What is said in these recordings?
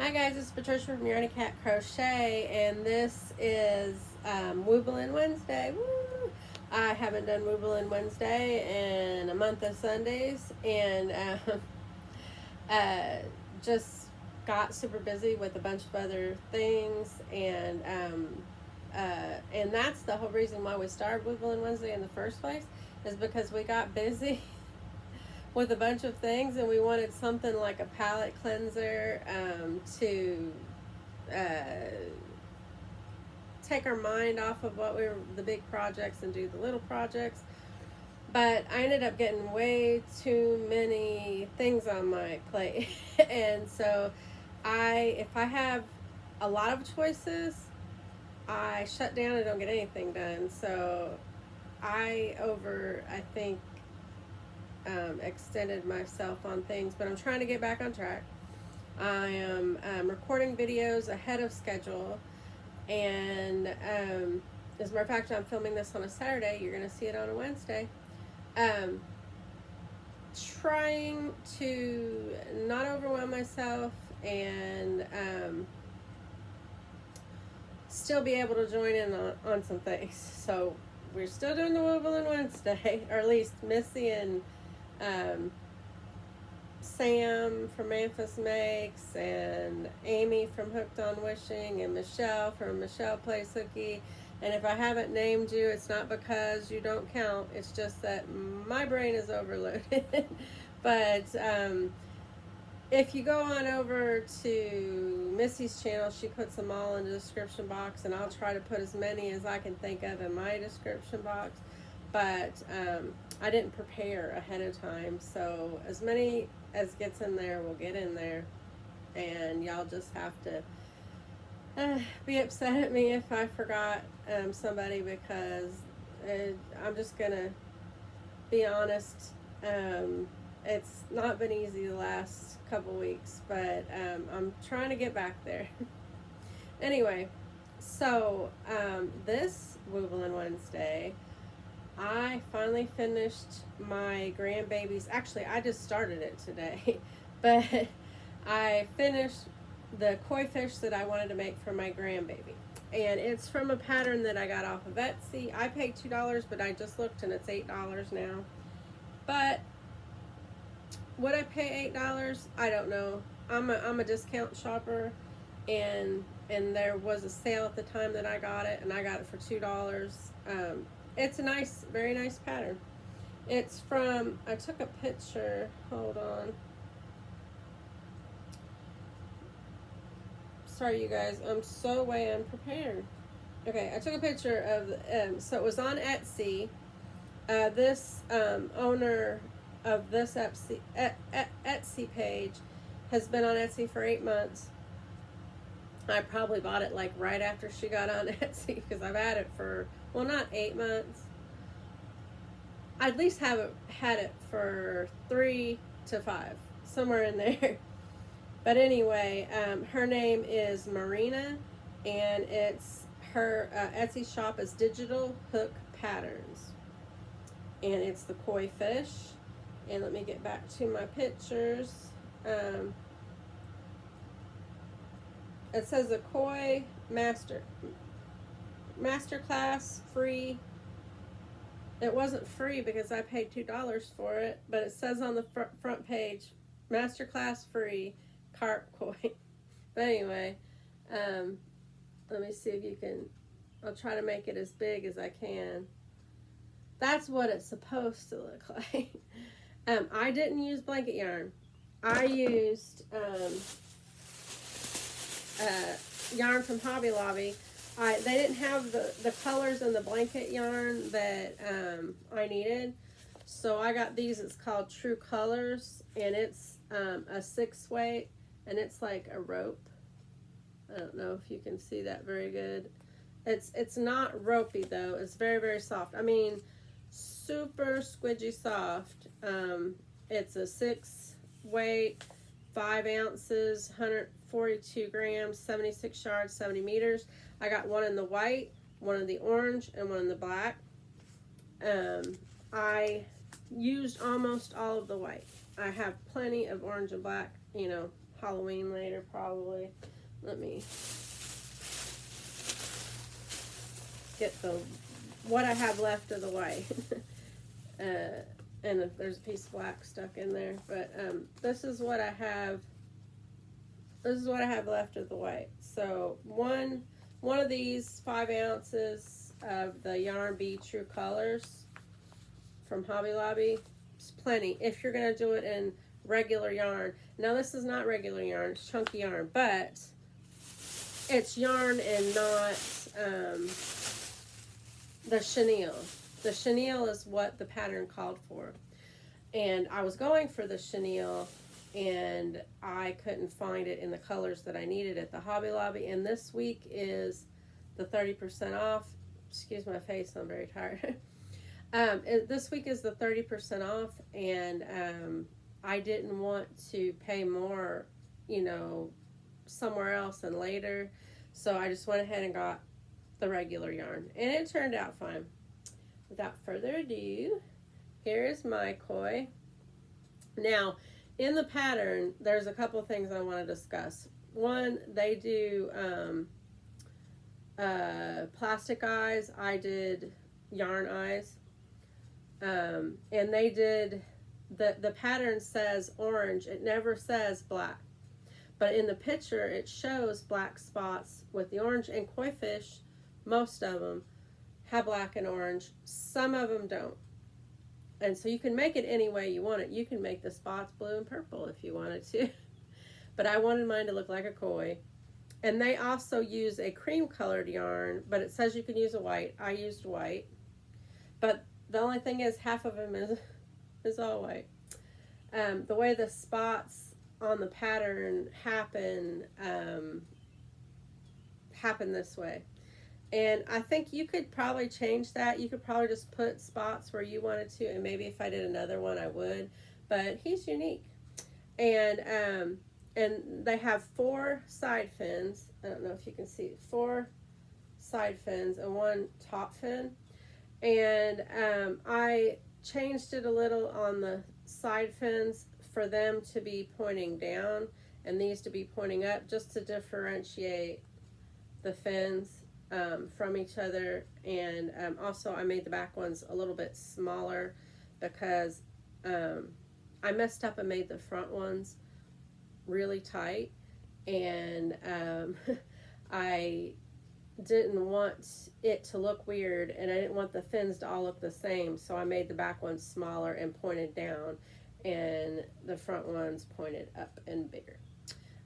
Hi guys, it's Patricia from Ranee Cat Crochet, and this is Wooblin Wednesday. Woo! I haven't done Wooblin Wednesday in a month of Sundays, and uh, just got super busy with a bunch of other things, and that's the whole reason why we started Wooblin Wednesday in the first place, is because we got busy with a bunch of things, and we wanted something like a palette cleanser to uh, take our mind off of what we were the big projects and do the little projects. But I ended up getting way too many things on my plate, and so if I have a lot of choices, I shut down and don't get anything done. So I think extended myself on things, but I'm trying to get back on track. I am recording videos ahead of schedule, and as a matter of fact, I'm filming this on a Saturday. You're going to see it on a Wednesday. Um, Trying to not overwhelm myself and still be able to join in on some things. So we're still doing the Wooblin Wednesday, or at least Missi and um, Sam from Memphis Makes, and Amie from Hooked on Wishing, and Michelle from Michelle Plays Hooky. And if I haven't named you, it's not because you don't count. It's just that my brain is overloaded. But if you go on over to Missy's channel, she puts them all in the description box, and I'll try to put as many as I can think of in my description box. But I didn't prepare ahead of time, so as many as gets in there will get in there, and y'all just have to be upset at me if I forgot somebody, because I'm just gonna be honest. It's not been easy the last couple weeks, but I'm trying to get back there. Anyway, so this Wooblin Wednesday, I finally finished my grandbaby's. Actually, I just started it today, but I finished the koi fish that I wanted to make for my grandbaby. And it's from a pattern that I got off of Etsy. I paid $2, but I just looked and it's $8 now. But would I pay $8? I don't know. I'm a discount shopper, and there was a sale at the time that I got it, and I got it for $2. It's a nice, very nice pattern. It's from, I took a picture, hold on. Sorry, you guys, I'm so way unprepared. Okay, I took a picture of, so it was on Etsy. This owner of this Etsy page has been on Etsy for 8 months. I probably bought it like right after she got on Etsy, because I've had it for, well, not 8 months. I at least had it for 3 to 5, somewhere in there. But anyway, her name is Marina, and it's her Etsy shop is Digital Hook Patterns, and it's the koi fish. And let me get back to my pictures. It says a koi masterclass free. It wasn't free because I paid $2 for it, but it says on the front page, masterclass free carp koi. But anyway, let me see if you can. I'll try to make it as big as I can. That's what it's supposed to look like. I didn't use blanket yarn. I used yarn from Hobby Lobby. They didn't have the colors in the blanket yarn that I needed. So I got these. It's called True Colors, and it's a 6 weight, and it's like a rope. I don't know if you can see that very good. It's not ropey though. It's very, very soft. I mean, super squidgy soft. It's a 6 weight, 5 ounces, 142 grams, 76 yards, 70 meters. I got one in the white, one in the orange, and one in the black. I used almost all of the white. I have plenty of orange and black, Halloween later probably. Let me get what I have left of the white. And if there's a piece of black stuck in there, but this is what I have. This is what I have left of the white. So one of these 5 ounces of the Yarn Bee True Colors from Hobby Lobby is plenty if you're gonna do it in regular yarn. Now this is not regular yarn; it's chunky yarn, but it's yarn and not the chenille. The chenille is what the pattern called for. And I was going for the chenille and I couldn't find it in the colors that I needed at the Hobby Lobby. And this week is the 30% off. Excuse my face, I'm very tired. This week is the 30% off, and I didn't want to pay more, you know, somewhere else and later. So I just went ahead and got the regular yarn. And it turned out fine. Without further ado, here is my koi. Now, in the pattern, there's a couple things I want to discuss. One, they do plastic eyes. I did yarn eyes. And they did, the pattern says orange. It never says black. But in the picture, it shows black spots with the orange. And koi fish, most of them, have black and orange. Some of them don't. And so you can make it any way you want it. You can make the spots blue and purple if you wanted to. But I wanted mine to look like a koi. And they also use a cream colored yarn, but it says you can use a white. I used white. But the only thing is half of them is all white. The way the spots on the pattern happen this way. And I think you could probably change that. You could probably just put spots where you wanted to, and maybe if I did another one, I would. But he's unique. And they have 4 side fins. I don't know if you can see 4 side fins and 1 top fin. And I changed it a little on the side fins for them to be pointing down and these to be pointing up, just to differentiate the fins from each other. And also I made the back ones a little bit smaller because I messed up and made the front ones really tight, and I didn't want it to look weird, and I didn't want the fins to all look the same, so I made the back ones smaller and pointed down, and the front ones pointed up and bigger.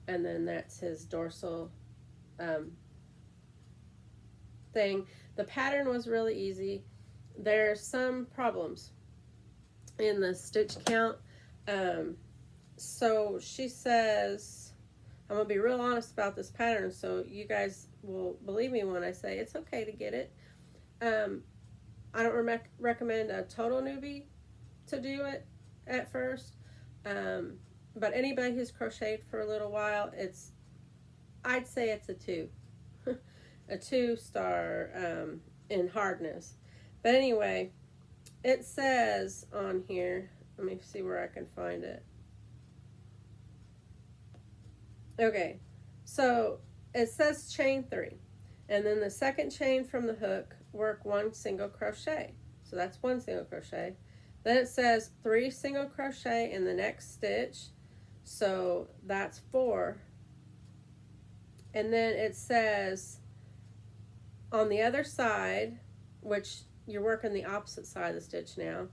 And then that's his dorsal thing. The pattern was really easy. There's some problems in the stitch count. So she says, I'm going to be real honest about this pattern so you guys will believe me when I say it's okay to get it. I don't recommend a total newbie to do it at first. But anybody who's crocheted for a little while, I'd say it's a 2. A 2-star in hardness. But anyway, it says on here, let me see where I can find it. Okay, so it says chain 3, and then the second chain from the hook, work 1 single crochet. So that's 1 single crochet. Then it says 3 single crochet in the next stitch, so that's 4. And then it says on the other side, which you're working the opposite side of the stitch now,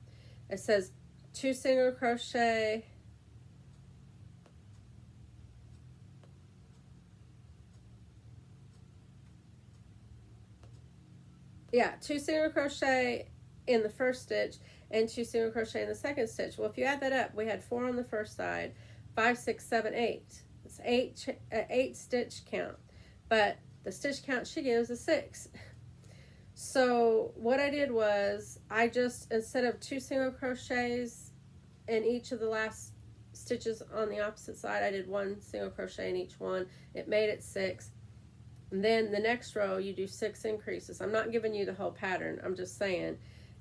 it says 2 single crochet, yeah, 2 single crochet in the first stitch and 2 single crochet in the second stitch. Well, if you add that up, we had 4 on the first side, 5, 6, 7, 8. It's 8 stitch count, but the stitch count she gives is 6. So what I did was I just, instead of 2 single crochets in each of the last stitches on the opposite side, I did 1 single crochet in each one. It made it 6. And then the next row you do 6 increases. I'm not giving you the whole pattern, I'm just saying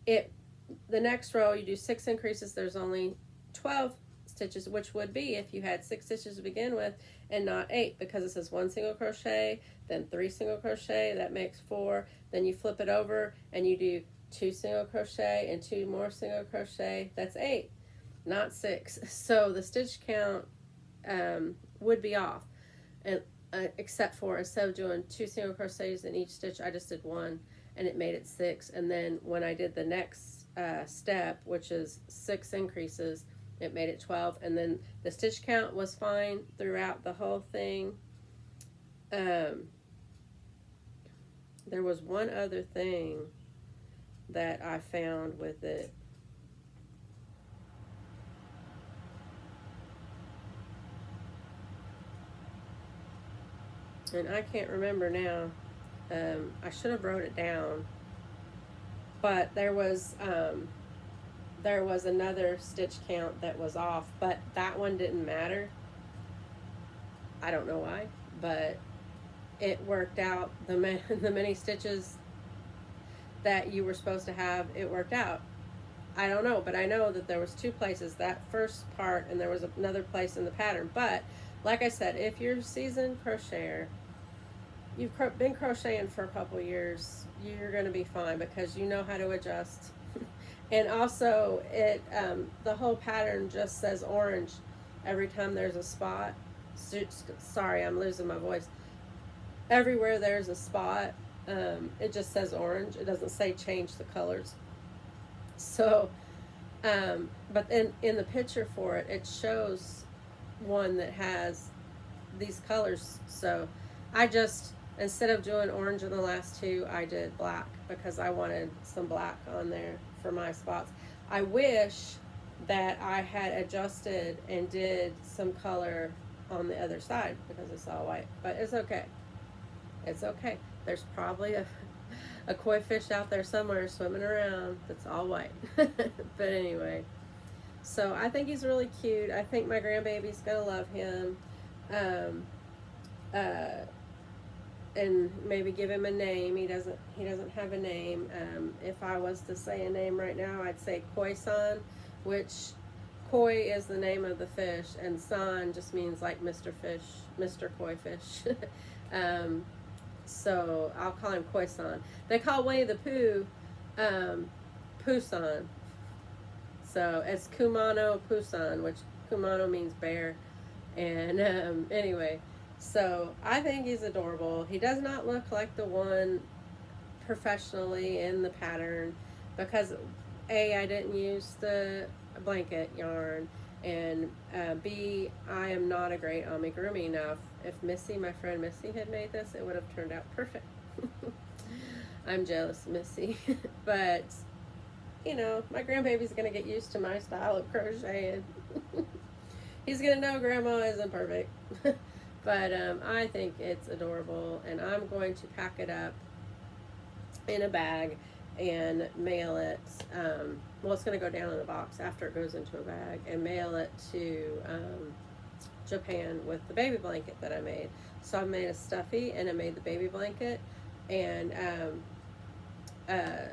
the next row you do 6 increases. There's only 12 stitches, which would be if you had 6 stitches to begin with and not 8, because it says 1 single crochet, then 3 single crochet, that makes 4, then you flip it over and you do 2 single crochet and 2 more single crochet, that's 8, not 6. So the stitch count would be off, and except for, instead of doing 2 single crochets in each stitch, I just did 1, and it made it 6. And then when I did the next step, which is 6 increases, it made it 12. And then the stitch count was fine throughout the whole thing. There was one other thing that I found with it. And I can't remember now. I should have wrote it down. But there was another stitch count that was off, but that one didn't matter. I don't know why, but it worked out. The many stitches that you were supposed to have, it worked out. I don't know, but I know that there was 2 places, that first part, and there was another place in the pattern. But like I said, if you're a seasoned crocheter, you've been crocheting for a couple years, you're going to be fine because you know how to adjust. And also, it the whole pattern just says orange every time there's a spot. Sorry, I'm losing my voice. Everywhere there's a spot, it just says orange. It doesn't say change the colors. So, but in the picture for it, it shows one that has these colors. So I just, instead of doing orange in the last 2, I did black because I wanted some black on there for my spots. I wish that I had adjusted and did some color on the other side because it's all white, but it's okay. It's okay. There's probably a koi fish out there somewhere swimming around that's all white. But anyway, so I think he's really cute. I think my grandbaby's gonna love him. And maybe give him a name. He doesn't have a name. If I was to say a name right now, I'd say Koi-san, which koi is the name of the fish, and san just means like Mr. Fish, Mr. Koi Fish. So I'll call him Koi-san. They call Winnie the Pooh Pooh-san. So it's Kumano Pooh-san, which Kumano means bear. And anyway, so I think he's adorable. He does not look like the one professionally in the pattern because A, I didn't use the blanket yarn, and B, I am not a great amigurumi. Now, if Missi, my friend Missi, had made this, it would have turned out perfect. I'm jealous, Missi. But, you know, my grandbaby's going to get used to my style of crocheting. He's going to know Grandma isn't perfect. But I think it's adorable, and I'm going to pack it up in a bag and mail it. Well, it's going to go down in a box after it goes into a bag, and mail it to Japan with the baby blanket that I made. So I made a stuffy, and I made the baby blanket, and I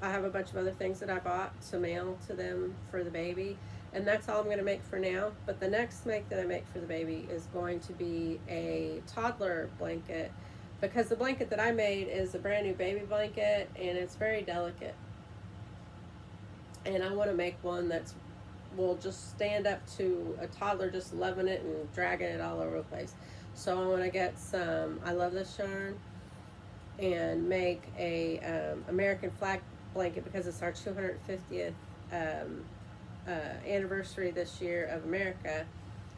have a bunch of other things that I bought to mail to them for the baby. And that's all I'm going to make for now. But the next make that I make for the baby is going to be a toddler blanket, because the blanket that I made is a brand new baby blanket, and it's very delicate. And I want to make one that's will just stand up to a toddler just loving it and dragging it all over the place. So I want to get some, I love this yarn, and make a American flag blanket because it's our 250th anniversary this year of America.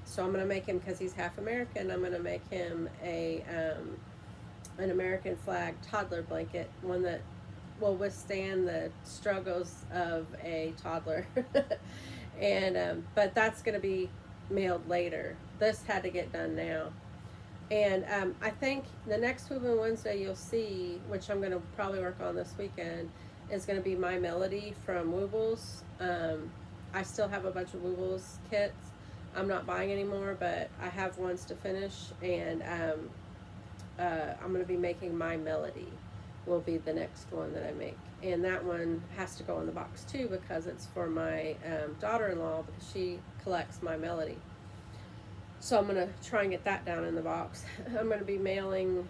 So I'm going to make him, because he's half American, I'm going to make him a an American flag toddler blanket, one that will withstand the struggles of a toddler. And but that's going to be mailed later. This had to get done now. And I think the next Wooblin Wednesday you'll see, which I'm going to probably work on this weekend, is going to be My Melody from Woobles. I still have a bunch of Woobles kits. I'm not buying anymore, but I have ones to finish, and I'm going to be making My Melody. will be the next one that I make. And that one has to go in the box too because it's for my daughter-in-law, because she collects my melody. So I'm going to try and get that down in the box. I'm going to be mailing,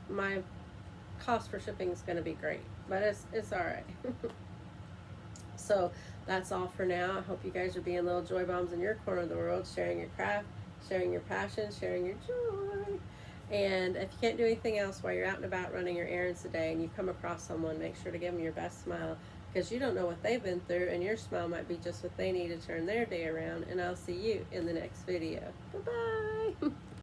my cost for shipping is going to be great, but it's all right. So that's all for now. I hope you guys are being little joy bombs in your corner of the world, sharing your craft, sharing your passion, sharing your joy. And if you can't do anything else while you're out and about running your errands today and you come across someone, make sure to give them your best smile, because you don't know what they've been through, and your smile might be just what they need to turn their day around. And I'll see you in the next video. Bye-bye.